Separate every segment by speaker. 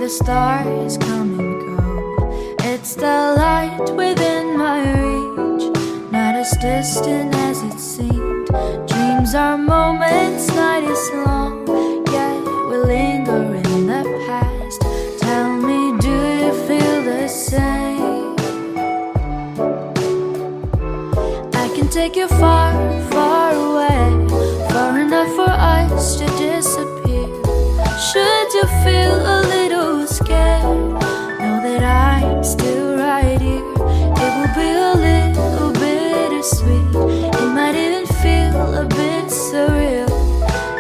Speaker 1: the stars come and go. It's the light within my reach, not as distant as it seemed. Dreams are moments, night is long, yet we linger in the past. Tell me, do you feel the same? I can take you far, far away, far enough for us to disappear. Should you feel a little scared, know that I'm still right here. It will be a little bittersweet, it might even feel a bit surreal.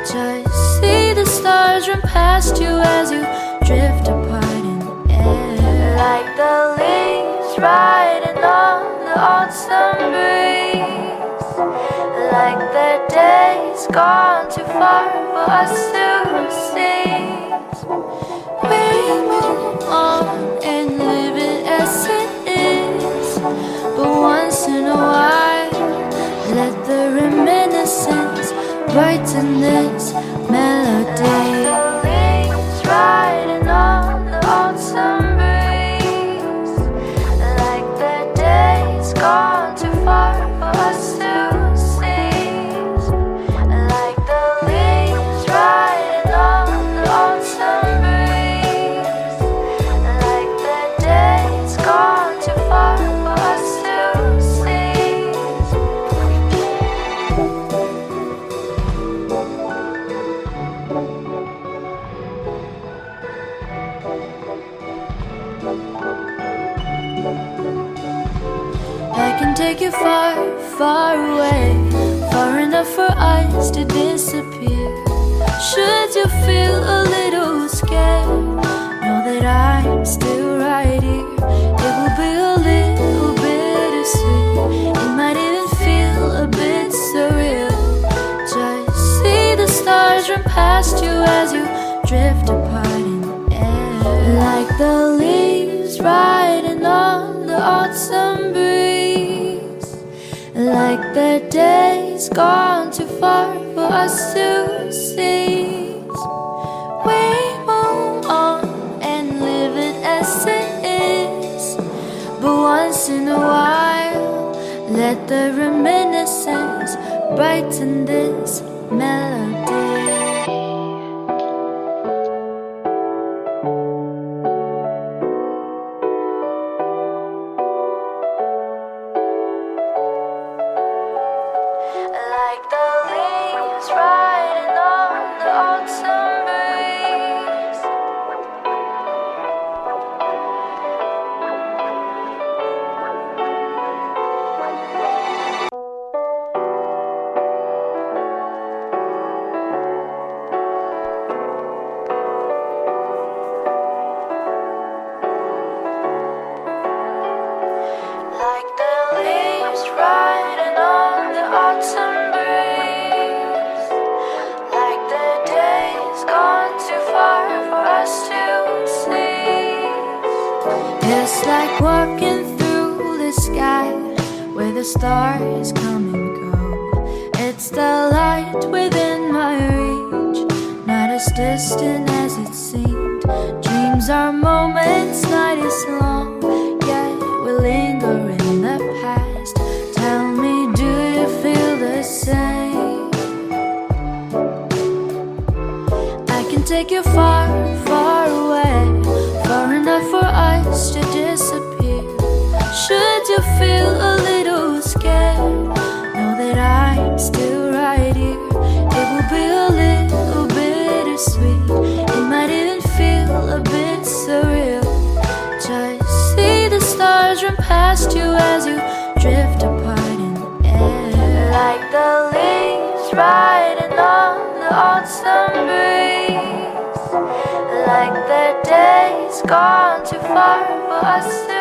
Speaker 1: Just see the stars run past you as you drift apart in the air, like the leaves riding on the autumn breeze, like the days gone too far for us to see. We move on and live it as it is, but once in a while, let the reminiscence brighten this melody. Like the leaves riding on the autumn breeze, like the days gone too far for us to seize, like the leaves riding on the autumn breeze, like the days gone too far for us to seize. I can take you far, far away, far enough for us to disappear. Should you feel a little scared, know that I'm still right here. It will be a little bittersweet, it might even feel a bit surreal. Just see the stars run past you as you drift apart in the air, like the leaves riding on the autumn breeze, like the days gone too far for us to seize. We move on and live it as it is, but once in a while, let the reminiscence brighten this melody. Like the leaves riding on the autumn breeze, like the leaves riding on the autumn breeze, like the days gone too far for us to see. It's like walking through the sky where the stars come and go. It's the light within my reach, not as distant as it seemed. Dreams are moments, night is long, yet we linger in the past. Tell me, do you feel the same? I can take you far, far away, far enough for us to disappear. Should you feel a little scared, know that I'm still right here. It will be a little bittersweet, it might even feel a bit surreal. Just see the stars run past you as you drift apart in the air, like the leaves riding on the autumn breeze, like the days gone too far for us to